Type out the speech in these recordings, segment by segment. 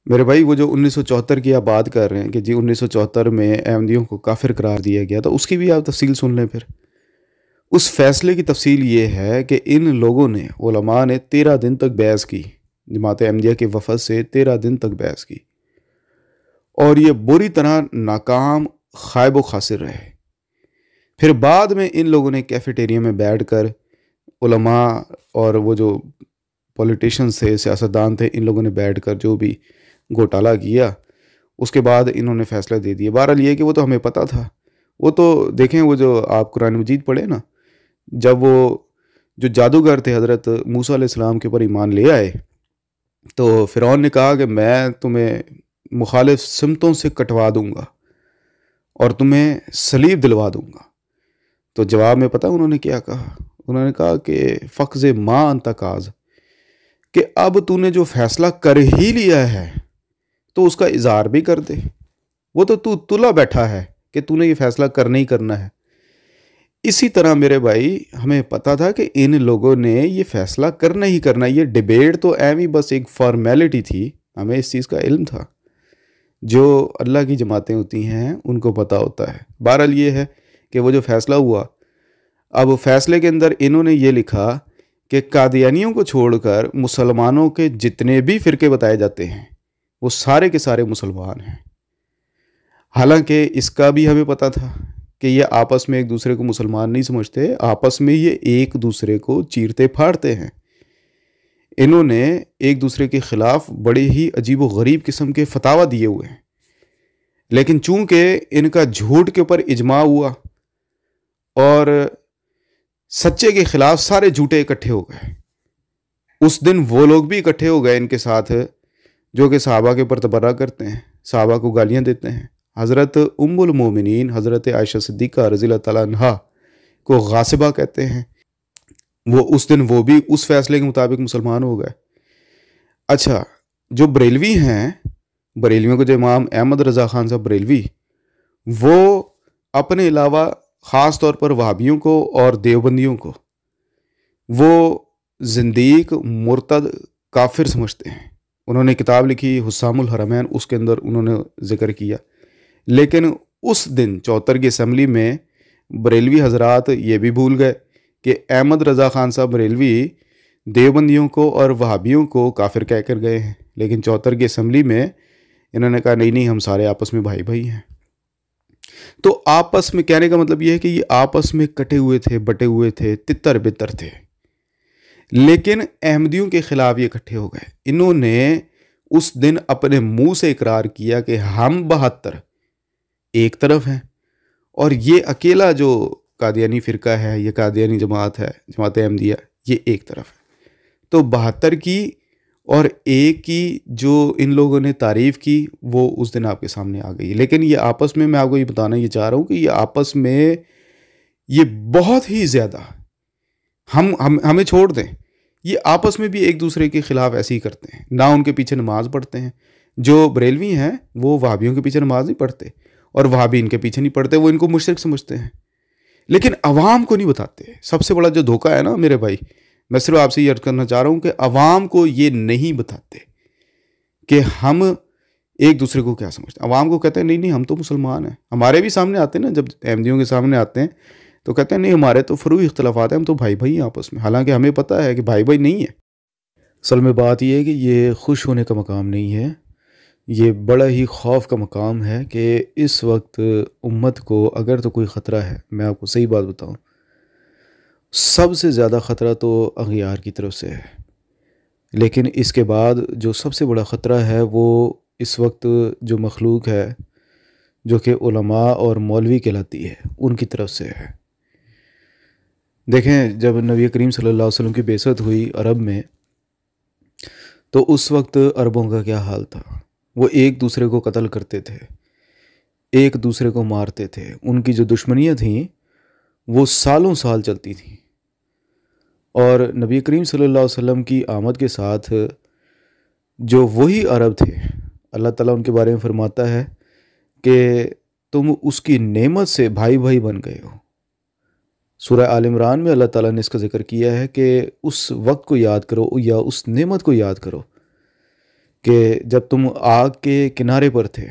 میرے بھائی وہ جو 1974 کی آپ بات کر رہے ہیں کہ جی 1974 میں احمدیوں کو کافر قرار دیا گیا، تو اس کی بھی آپ تفصیل سن لیں پھر۔ اس فیصلے کی تفصیل یہ ہے کہ ان لوگوں نے، علماء نے 13 دن تک بحث کی، جماعت احمدیہ کے وفد سے 13 دن تک بحث کی، اور یہ بری طرح ناکام، خائب و خاسر رہے۔ پھر بعد میں ان لوگوں نے کیفیٹیریا میں بیٹھ کر علماء اور وہ جو پولیٹیشنز تھے، سیاستدان تھے، ان لوگوں نے بیٹھ کر جو بھی گھوٹالہ کیا، اس کے بعد انہوں نے فیصلہ دے دیا۔ بہرحال یہ کہ وہ تو ہمیں پتہ تھا، وہ تو دیکھیں، وہ جو آپ قرآن مجید پڑھے نا، جب وہ جو جادوگر تھے حضرت موسیٰ علیہ السلام کے اوپر ایمان لے آئے، تو فرعون نے کہا کہ میں تمہیں مخالف سمتوں سے کٹوا دوں گا اور تمہیں صلیب دلوا دوں گا۔ تو جواب میں پتہ انہوں نے کیا کہا؟ انہوں نے کہا کہ فقز ما انت قاض، کہ اب تو نے جو فیصلہ کر ہی لیا ہے تو اس کا اظہار بھی کر دے۔ وہ تو تلا بیٹھا ہے کہ تو نے یہ فیصلہ کرنا ہی کرنا ہے۔ اسی طرح میرے بھائی ہمیں پتہ تھا کہ ان لوگوں نے یہ فیصلہ کرنا ہی کرنا۔ یہ ڈیبیٹ تو ایویں بس ایک فارمیلٹی تھی، ہمیں اس چیز کا علم تھا۔ جو اللہ کی جماعتیں ہوتی ہیں ان کو پتہ ہوتا ہے۔ بہرحال یہ ہے کہ وہ جو فیصلہ ہوا، اب فیصلے کے اندر انہوں نے یہ لکھا کہ قادیانیوں کو چھوڑ کر مسلمانوں کے جتنے بھی فرقے بتائے جاتے ہیں وہ سارے کے سارے مسلمان ہیں۔ حالانکہ اس کا بھی ہمیں پتہ تھا کہ یہ آپس میں ایک دوسرے کو مسلمان نہیں سمجھتے، آپس میں یہ ایک دوسرے کو چیرتے پھاڑتے ہیں۔ انہوں نے ایک دوسرے کے خلاف بڑے ہی عجیب و غریب قسم کے فتاوی دیے ہوئے ہیں، لیکن چونکہ ان کا جھوٹ کے اوپر اجماع ہوا اور سچے کے خلاف سارے جھوٹے اکٹھے ہو گئے، اس دن وہ لوگ بھی اکٹھے ہو گئے ان کے ساتھ جو کہ صحابہ کے اوپر تبرہ کرتے ہیں، صحابہ کو گالیاں دیتے ہیں۔ حضرت ام المومنین حضرت عائشہ صدیقہ رضی اللہ تعالیٰ عنہا کو غاصبہ کہتے ہیں، وہ اس دن وہ بھی اس فیصلے کے مطابق مسلمان ہو گئے۔ اچھا، جو بریلوی ہیں، بریلویوں کو جو امام احمد رضا خان صاحب بریلوی، وہ اپنے علاوہ خاص طور پر وہابیوں کو اور دیوبندیوں کو وہ زندیق، مرتد، کافر سمجھتے ہیں۔ انہوں نے کتاب لکھی حسام الحرمین، اس کے اندر انہوں نے ذکر کیا، لیکن اس دن 74 کی اسمبلی میں بریلوی حضرات یہ بھی بھول گئے کہ احمد رضا خان صاحب بریلوی دیوبندیوں کو اور وہابیوں کو کافر کہہ کر گئے ہیں، لیکن 74 کی اسمبلی میں انہوں نے کہا نہیں ہم سارے آپس میں بھائی بھائی ہیں۔ تو آپس میں کہنے کا مطلب یہ ہے کہ یہ آپس میں کٹے ہوئے تھے، بٹے ہوئے تھے، تتر بتر تھے، لیکن احمدیوں کے خلاف یہ اکٹھے ہو گئے۔ انہوں نے اس دن اپنے منہ سے اقرار کیا کہ ہم 72 ایک طرف ہیں اور یہ اکیلا جو قادیانی فرقہ ہے، یہ قادیانی جماعت ہے، جماعت احمدیہ، یہ ایک طرف ہے۔ تو 72 کی اور ایک کی جو ان لوگوں نے تعریف کی وہ اس دن آپ کے سامنے آ گئی۔ لیکن یہ آپس میں آپ کو یہ بتانا یہ چاہ رہا ہوں کہ یہ آپس میں یہ بہت ہی زیادہ ہمیں چھوڑ دیں، یہ آپس میں بھی ایک دوسرے کے خلاف ایسے ہی کرتے ہیں، نہ ان کے پیچھے نماز پڑھتے ہیں۔ جو بریلوی ہیں وہ وہابیوں کے پیچھے نماز نہیں پڑھتے اور وہابی ان کے پیچھے نہیں پڑھتے، وہ ان کو مشرک سمجھتے ہیں، لیکن عوام کو نہیں بتاتے۔ سب سے بڑا جو دھوکہ ہے نا میرے بھائی، میں صرف آپ سے یہ عرض کرنا چاہ رہا ہوں کہ عوام کو یہ نہیں بتاتے کہ ہم ایک دوسرے کو کیا سمجھتے ہیں۔ عوام کو کہتے ہیں نہیں ہم تو مسلمان ہیں۔ ہمارے بھی سامنے آتے ہیں نا، جب احمدیوں کے سامنے آتے ہیں تو کہتے ہیں نہیں ہمارے تو فروعی اختلافات ہیں، ہم تو بھائی بھائی ہیں آپس میں، حالانکہ ہمیں پتہ ہے کہ بھائی بھائی نہیں ہے۔ اصل میں بات یہ ہے کہ یہ خوش ہونے کا مقام نہیں ہے، یہ بڑا ہی خوف کا مقام ہے کہ اس وقت امت کو اگر تو کوئی خطرہ ہے، میں آپ کو صحیح بات بتاؤں، سب سے زیادہ خطرہ تو اغیار کی طرف سے ہے، لیکن اس کے بعد جو سب سے بڑا خطرہ ہے وہ اس وقت جو مخلوق ہے جو کہ علماء اور مولوی کہلاتی ہے، ان کی طرف سے ہے۔ دیکھیں، جب نبی کریم صلی اللہ علیہ وسلم کی بعثت ہوئی عرب میں، تو اس وقت عربوں کا کیا حال تھا؟ وہ ایک دوسرے کو قتل کرتے تھے، ایک دوسرے کو مارتے تھے، ان کی جو دشمنیاں تھیں وہ سالوں سال چلتی تھیں، اور نبی کریم صلی اللہ علیہ وسلم کی آمد کے ساتھ جو وہی عرب تھے، اللہ تعالیٰ ان کے بارے میں فرماتا ہے کہ تم اس کی نعمت سے بھائی بھائی بن گئے ہو۔ سورہ آل عمران میں اللہ تعالیٰ نے اس کا ذکر کیا ہے کہ اس وقت کو یاد کرو یا اس نعمت کو یاد کرو کہ جب تم آگ کے کنارے پر تھے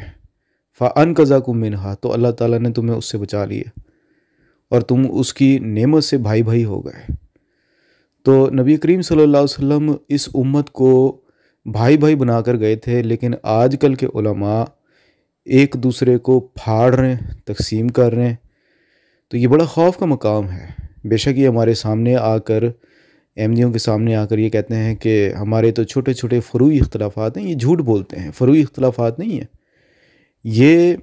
فَأَنْقَذَكُم مِّنْهَا، تو اللہ تعالیٰ نے تمہیں اس سے بچا لیا اور تم اس کی نعمت سے بھائی بھائی ہو گئے۔ تو نبی کریم صلی اللہ علیہ وسلم اس امت کو بھائی بھائی بنا کر گئے تھے، لیکن آج کل کے علماء ایک دوسرے کو پھاڑ رہے ہیں، تقسیم کر رہے ہیں۔ تو یہ بڑا خوف کا مقام ہے۔ بے شک یہ ہمارے سامنے آ کر، احمدیوں کے سامنے آ کر یہ کہتے ہیں کہ ہمارے تو چھوٹے چھوٹے فروعی اختلافات ہیں، یہ جھوٹ بولتے ہیں، فروعی اختلافات نہیں ہیں، یہ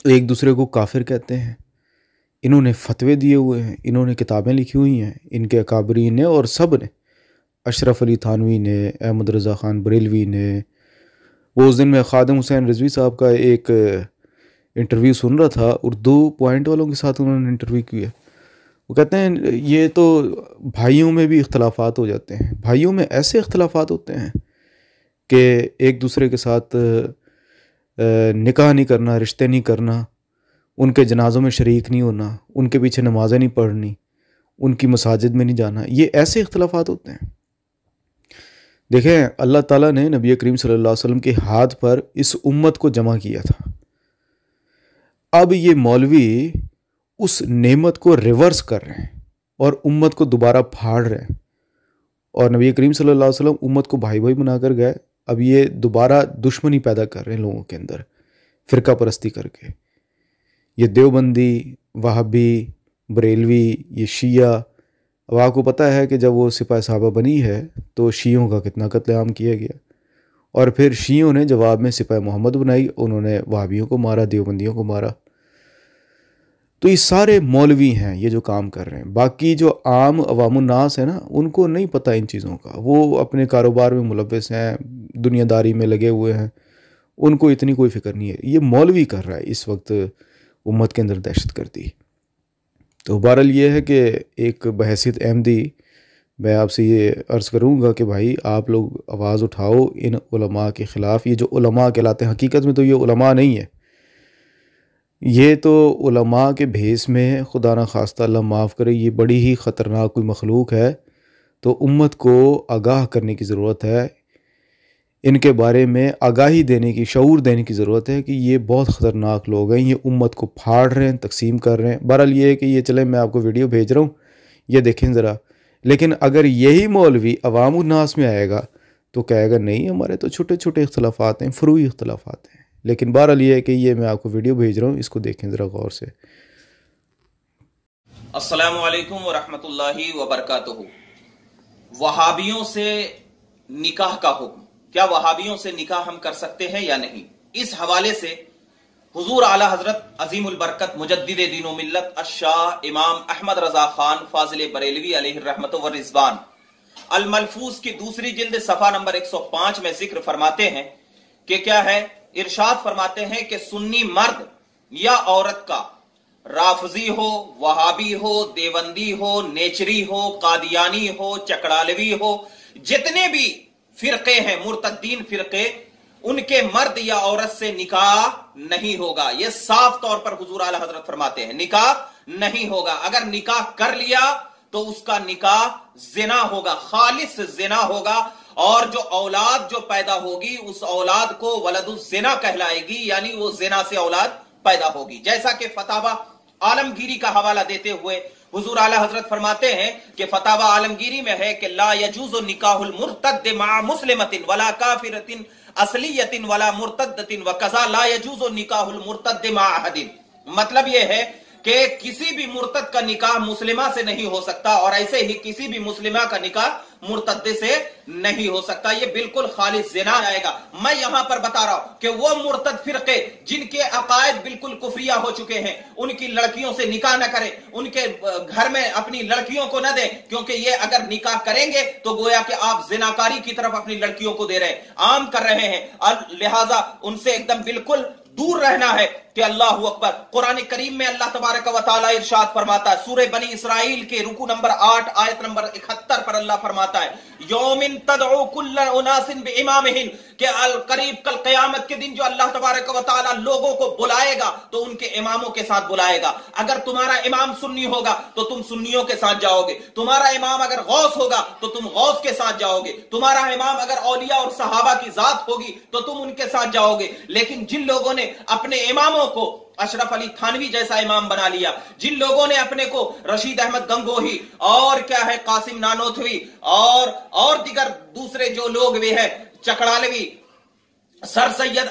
ایک دوسرے کو کافر کہتے ہیں۔ انہوں نے فتوے دیے ہوئے ہیں، انہوں نے کتابیں لکھی ہوئی ہیں، ان کے اکابرین نے اور سب نے، اشرف علی تھانوی نے، احمد رضا خان بریلوی نے۔ وہ اس دن میں خادم حسین رضوی صاحب کا ایک انٹرویو سن رہا تھا، اردو پوائنٹ والوں کے ساتھ انہوں نے انٹرویو کیا۔ وہ کہتے ہیں یہ تو بھائیوں میں بھی اختلافات ہو جاتے ہیں، بھائیوں میں ایسے اختلافات ہوتے ہیں کہ ایک دوسرے کے ساتھ نکاح نہیں کرنا، رشتے نہیں کرنا، ان کے جنازوں میں شریک نہیں ہونا، ان کے پیچھے نمازیں نہیں پڑھنی، ان کی مساجد میں نہیں جانا، یہ ایسے اختلافات ہوتے ہیں۔ دیکھیں اللہ تعالیٰ نے نبی کریم صلی اللہ علیہ وسلم کے ہاتھ پر اس امت کو جمع کیا تھا۔ اب یہ مولوی اس نعمت کو ریورس کر رہے ہیں اور امت کو دوبارہ پھاڑ رہے ہیں، اور نبی کریم صلی اللہ علیہ وسلم امت کو بھائی بھائی بنا کر گئے، اب یہ دوبارہ دشمنی پیدا کر رہے ہیں لوگوں کے اندر، فرقہ پرستی کر کے۔ یہ دیوبندی، وہابی، بریلوی، یہ شیعہ، اب آپ کو پتہ ہے کہ جب وہ سپاہ صحابہ بنی ہے تو شیعوں کا کتنا قتل عام کیا گیا، اور پھر شیعوں نے جواب میں سپاہ محمد بنائی، انہوں نے وہابیوں کو مارا، دیوبندیوں کو مارا۔ تو یہ سارے مولوی ہیں یہ جو کام کر رہے ہیں، باقی جو عام عوام الناس ہیں نا، ان کو نہیں پتہ ان چیزوں کا، وہ اپنے کاروبار میں ملوث ہیں، دنیا داری میں لگے ہوئے ہیں، ان کو اتنی کوئی فکر نہیں ہے۔ یہ مولوی کر رہا ہے اس وقت امت کے اندر دہشت گردی۔ تو بہرحال یہ ہے کہ ایک بحیثیت احمدی میں آپ سے یہ عرض کروں گا کہ بھائی آپ لوگ آواز اٹھاؤ ان علماء کے خلاف۔ یہ جو علماء کہلاتے ہیں، حقیقت میں تو یہ علماء نہیں ہے، یہ تو علماء کے بھیس میں، خدا نہ خواستہ اللہ معاف کرے، یہ بڑی ہی خطرناک کوئی مخلوق ہے۔ تو امت کو آگاہ کرنے کی ضرورت ہے، ان کے بارے میں آگاہی دینے کی، شعور دینے کی ضرورت ہے کہ یہ بہت خطرناک لوگ ہیں، یہ امت کو پھاڑ رہے ہیں، تقسیم کر رہے ہیں۔ بہرحال یہ ہے کہ یہ چلیں میں آپ کو ویڈیو بھیج رہا ہوں، یہ دیکھیں ذرا۔ لیکن اگر یہی مولوی عوام الناس میں آئے گا تو کہے گا نہیں ہمارے تو چھوٹے چھوٹے اختلافات ہیں، فروعی اختلافات ہیں۔ لیکن بہرحال یہ ہے کہ یہ میں آپ کو ویڈیو بھیج رہا ہوں، اس کو دیکھیں ذرا غور سے۔ السلام علیکم ورحمۃ اللہ وبرکاتہ۔ وہابیوں سے نکاح کا حکم، کیا وہابیوں سے نکاح ہم کر سکتے ہیں یا نہیں؟ اس حوالے سے حضور اعلی حضرت عظیم البرکت مجدد دین و ملت الشاہ امام احمد رضا خان فاضل بریلوی علیہ الرحمت والرضوان الملفوظ کی دوسری جلد صفحہ نمبر 105 میں ذکر فرماتے ہیں کہ کیا ہے؟ ارشاد فرماتے ہیں کہ سنی مرد یا عورت کا رافضی ہو، وہابی ہو، دیوبندی ہو، نیچری ہو، قادیانی ہو، چکڑالوی ہو، جتنے بھی فرقے ہیں مرتدین فرقے، ان کے مرد یا عورت سے نکاح نہیں ہوگا۔ یہ صاف طور پر حضور اعلی حضرت فرماتے ہیں نکاح نہیں ہوگا۔ اگر نکاح کر لیا تو اس کا نکاح زنا ہوگا، خالص زنا ہوگا، اور جو اولاد جو پیدا ہوگی اس اولاد کو ولد الزنا کہلائے گی، یعنی وہ زنا سے اولاد پیدا ہوگی۔ جیسا کہ فتاوی عالمگیری کا حوالہ دیتے ہوئے حضور اعلی حضرت فرماتے ہیں کہ فتاوی عالمگیری میں ہے کہ لا یجوز نکاح المرتد مع مسلمۃ ولا کافرۃ اصلیۃ ولا مرتدۃ وکذا لا یجوز نکاح المرتد مع احد۔ مطلب یہ ہے کہ کسی بھی مرتد کا نکاح مسلمہ سے نہیں ہو سکتا، اور ایسے ہی کسی بھی مسلمہ کا نکاح مرتد سے نہیں ہو سکتا، یہ بالکل خالص زنا آئے گا۔ میں یہاں پر بتا رہا ہوں کہ وہ مرتد فرقے جن کے عقائد بالکل کفریہ ہو چکے ہیں، ان کی لڑکیوں سے نکاح نہ کریں، ان کے گھر میں اپنی لڑکیوں کو نہ دیں، کیونکہ یہ اگر نکاح کریں گے تو گویا کہ آپ زناکاری کی طرف اپنی لڑکیوں کو دے رہے ہیں، عام کر رہے ہیں، اور لہٰذا ان سے ایک دم بالکل دور رہنا ہے۔ کہ اللہ اکبر. قرآن کریم میں اللہ تبارک و تعالی ارشاد فرماتا ہے سورہ بنی اسرائیل کے رکوع نمبر 8 آیت نمبر 71 پر اللہ فرماتا ہے یومن تدعو کل اناس بامامہم، کہ القریب کل قیامت کے دن جو اللہ تبارک و تعالی لوگوں کو بلائے گا تو ان کے اماموں کے ساتھ بلائے گا. اگر تمہارا امام سنی ہوگا تو تم سنیوں کے ساتھ جاؤ گے، تمہارا امام اگر غوث ہوگا تو تم غوث کے ساتھ جاؤ گے، تمہارا امام اگر اولیاء اور صحابہ کی ذات ہوگی تو تم ان کے ساتھ جاؤ گے. لیکن جن لوگوں نے اپنے اماموں کو اشرف علی تھانوی جیسا امام بنا لیا، جن لوگوں نے اپنے کو رشید احمد گنگوہی اور کیا ہے قاسم نانوتوی اور دیگر دوسرے جو لوگ بھی ہیں چکڑالوی، سر سید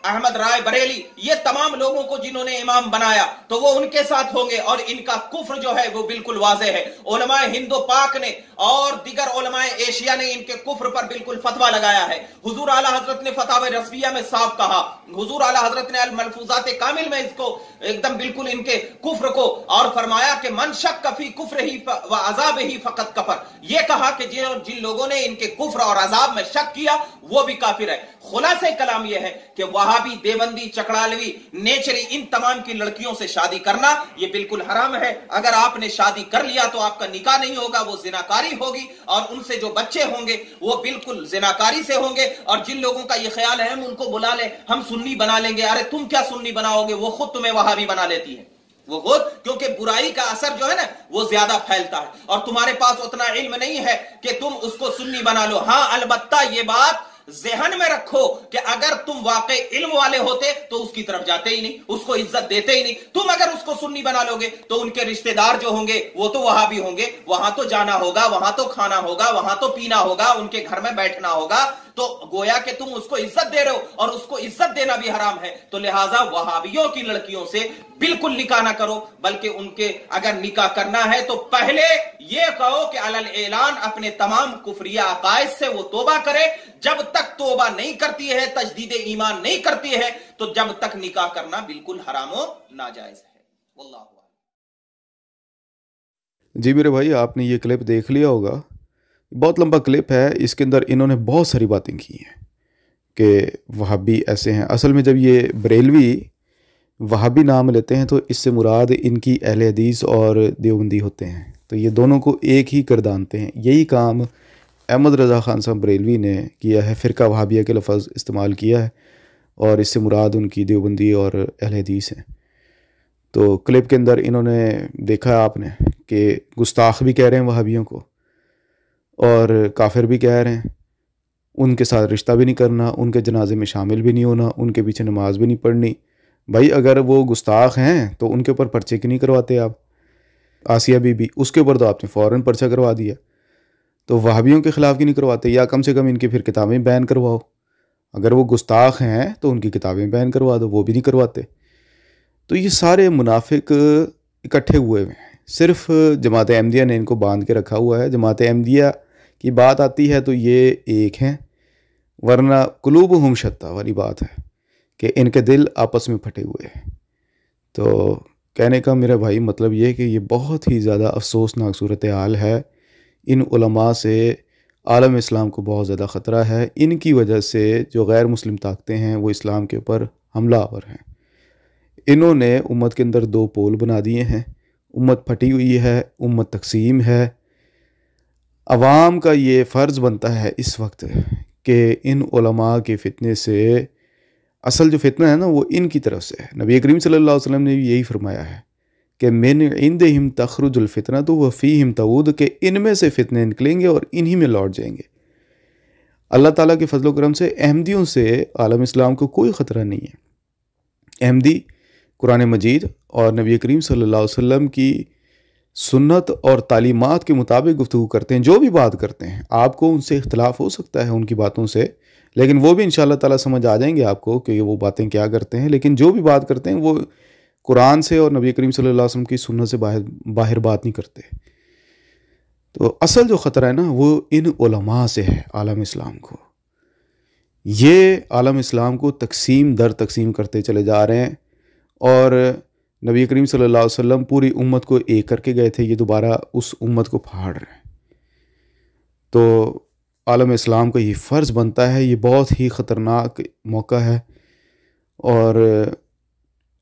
احمد رائے بریلی، یہ تمام لوگوں کو جنہوں نے امام بنایا تو وہ ان کے ساتھ ہوں گے، اور ان کا کفر جو ہے وہ بالکل واضح ہے. علماء ہند و پاک نے اور دیگر علماء ایشیا نے ان کے کفر پر بالکل فتویٰ لگایا ہے. حضور اعلی حضرت نے فتاوی رضویہ میں صاف کہا، حضور اعلی حضرت نے الملفوظات کامل میں اس کو ایک دم بالکل ان کے کفر کو اور فرمایا کہ من شک فی کفر ہی و عذاب ہی فقط کفر. یہ کہا کہ جن لوگوں نے ان کے کفر اور عذاب میں شک کیا وہ بھی کافر ہے. خلاصہ کلام یہ ہے کہ وہابی، دیوبندی، چکڑالوی، نیچری، ان تمام کی لڑکیوں سے شادی کرنا یہ بالکل حرام ہے. اگر آپ نے شادی کر لیا تو آپ کا نکاح نہیں ہوگا، وہ زناکاری ہوگی، اور ان سے جو بچے ہوں گے وہ بالکل زناکاری سے ہوں گے. اور جن لوگوں کا یہ خیال ہے ہم ان کو بلا لیں، ہم سنی بنا لیں گے، ارے تم کیا سنی بناؤ گے، وہ خود تمہیں وہابی بنا لیتی ہے. وہ خود، کیونکہ برائی کا اثر جو ہے نا وہ زیادہ پھیلتا ہے، اور تمہارے پاس اتنا علم نہیں ہے کہ تم اس کو سنی بنا لو. ہاں البتہ یہ بات ذہن میں رکھو کہ اگر تم واقع علم والے ہوتے تو اس کی طرف جاتے ہی نہیں، اس کو عزت دیتے ہی نہیں. تم اگر اس کو سنی بنا لو گے تو ان کے رشتہ دار جو ہوں گے وہ تو وہاں بھی ہوں گے، وہاں تو جانا ہوگا، وہاں تو کھانا ہوگا، وہاں تو پینا ہوگا، ان کے گھر میں بیٹھنا ہوگا. تو گویا کہ تم اس کو عزت دے رہے ہو، اور اس کو عزت دینا بھی حرام ہے. تو لہٰذا وہابیوں کی لڑکیوں سے بالکل نکاح نہ کرو، بلکہ ان کے اگر نکاح کرنا ہے تو پہلے یہ کہو کہ علی الاعلان اپنے تمام کفریہ عقائد سے وہ توبہ کرے. جب تک توبہ نہیں کرتی ہے، تجدید ایمان نہیں کرتی ہے، تو جب تک نکاح کرنا بالکل حرام و ناجائز ہے. واللہ اعلم. جی میرے بھائی، آپ نے یہ کلپ دیکھ لیا ہوگا، بہت لمبا کلپ ہے. اس کے اندر انہوں نے بہت ساری باتیں کی ہیں کہ وہابی ایسے ہیں. اصل میں جب یہ بریلوی وہابی نام لیتے ہیں تو اس سے مراد ان کی اہل حدیث اور دیوبندی ہوتے ہیں، تو یہ دونوں کو ایک ہی گردانتے ہیں. یہی کام احمد رضا خان صاحب بریلوی نے کیا ہے، فرقہ وہابیہ کے لفظ استعمال کیا ہے، اور اس سے مراد ان کی دیوبندی اور اہل حدیث ہیں. تو کلپ کے اندر انہوں نے دیکھا آپ نے کہ گستاخ بھی کہہ رہے ہیں وہابیوں کو، اور کافر بھی کہہ رہے ہیں. ان کے ساتھ رشتہ بھی نہیں کرنا، ان کے جنازے میں شامل بھی نہیں ہونا، ان کے پیچھے نماز بھی نہیں پڑھنی. بھائی اگر وہ گستاخ ہیں تو ان کے اوپر پرچے کیوں نہیں کرواتے آپ؟ آسیہ بی بی، اس کے اوپر تو آپ نے فوراً پرچہ کروا دیا، تو وہابیوں کے خلاف کیوں نہیں کرواتے؟ یا کم سے کم ان کی پھر کتابیں بین کرواؤ. اگر وہ گستاخ ہیں تو ان کی کتابیں بین کروا دو، وہ بھی نہیں کرواتے. تو یہ سارے منافق اکٹھے ہوئے ہیں، صرف جماعت احمدیہ نے ان کو باندھ کے رکھا ہوا ہے. جماعت احمدیہ کی بات آتی ہے تو یہ ایک ہیں، ورنہ قلوبہم شتیٰ والی بات ہے کہ ان کے دل آپس میں پھٹے ہوئے ہیں. تو کہنے کا میرا بھائی مطلب یہ کہ یہ بہت ہی زیادہ افسوسناک صورتحال ہے. ان علماء سے عالم اسلام کو بہت زیادہ خطرہ ہے. ان کی وجہ سے جو غیر مسلم طاقتیں ہیں وہ اسلام کے اوپر حملہ آور ہیں. انہوں نے امت کے اندر دو پول بنا دیے ہیں، امت پھٹی ہوئی ہے، امت تقسیم ہے. عوام کا یہ فرض بنتا ہے اس وقت کہ ان علماء کے فتنے سے، اصل جو فتنہ ہے نا وہ ان کی طرف سے ہے. نبی کریم صلی اللہ علیہ وسلم نے بھی یہی فرمایا ہے کہ من عندہم تخرج الفتنۃ وفیہم تعود، کہ ان میں سے فتنے نکلیں گے اور انہی میں لوٹ جائیں گے. اللہ تعالیٰ کے فضل و کرم سے احمدیوں سے عالم اسلام کو کوئی خطرہ نہیں ہے. احمدی قرآن مجید اور نبی کریم صلی اللہ علیہ وسلم کی سنت اور تعلیمات کے مطابق گفتگو کرتے ہیں. جو بھی بات کرتے ہیں آپ کو ان سے اختلاف ہو سکتا ہے ان کی باتوں سے، لیکن وہ بھی انشاءاللہ تعالیٰ سمجھ آ جائیں گے آپ کو کہ وہ باتیں کیا کرتے ہیں. لیکن جو بھی بات کرتے ہیں وہ قرآن سے اور نبی کریم صلی اللہ علیہ وسلم کی سنت سے باہر بات نہیں کرتے. تو اصل جو خطرہ ہے نا وہ ان علماء سے ہے عالم اسلام کو. یہ عالم اسلام کو تقسیم در تقسیم کرتے چلے جا رہے ہیں، اور نبی کریم صلی اللہ علیہ وسلم پوری امت کو ایک کر کے گئے تھے، یہ دوبارہ اس امت کو پھاڑ رہے ہیں. تو عالم اسلام کا یہ فرض بنتا ہے، یہ بہت ہی خطرناک موقع ہے، اور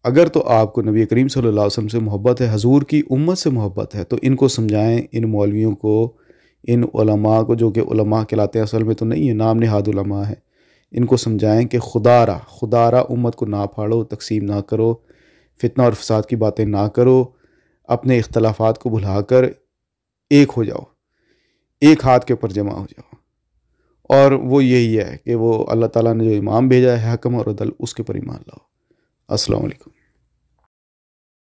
اگر تو آپ کو نبی کریم صلی اللہ علیہ وسلم سے محبت ہے، حضور کی امت سے محبت ہے، تو ان کو سمجھائیں، ان مولویوں کو، ان علماء کو، جو کہ علماء کہلاتے ہیں اصل میں تو نہیں ہے، نام نہاد علماء ہے، ان کو سمجھائیں کہ خدا را امت کو نہ پھاڑو، تقسیم نہ کرو، فتنہ اور فساد کی باتیں نہ کرو، اپنے اختلافات کو بھلا کر ایک ہو جاؤ، ایک ہاتھ کے اوپر جمع ہو جاؤ، اور وہ یہی ہے کہ وہ اللہ تعالیٰ نے جو امام بھیجا ہے حکم اور عدل، اس کے پر ایمان لاؤ۔ السلام علیکم۔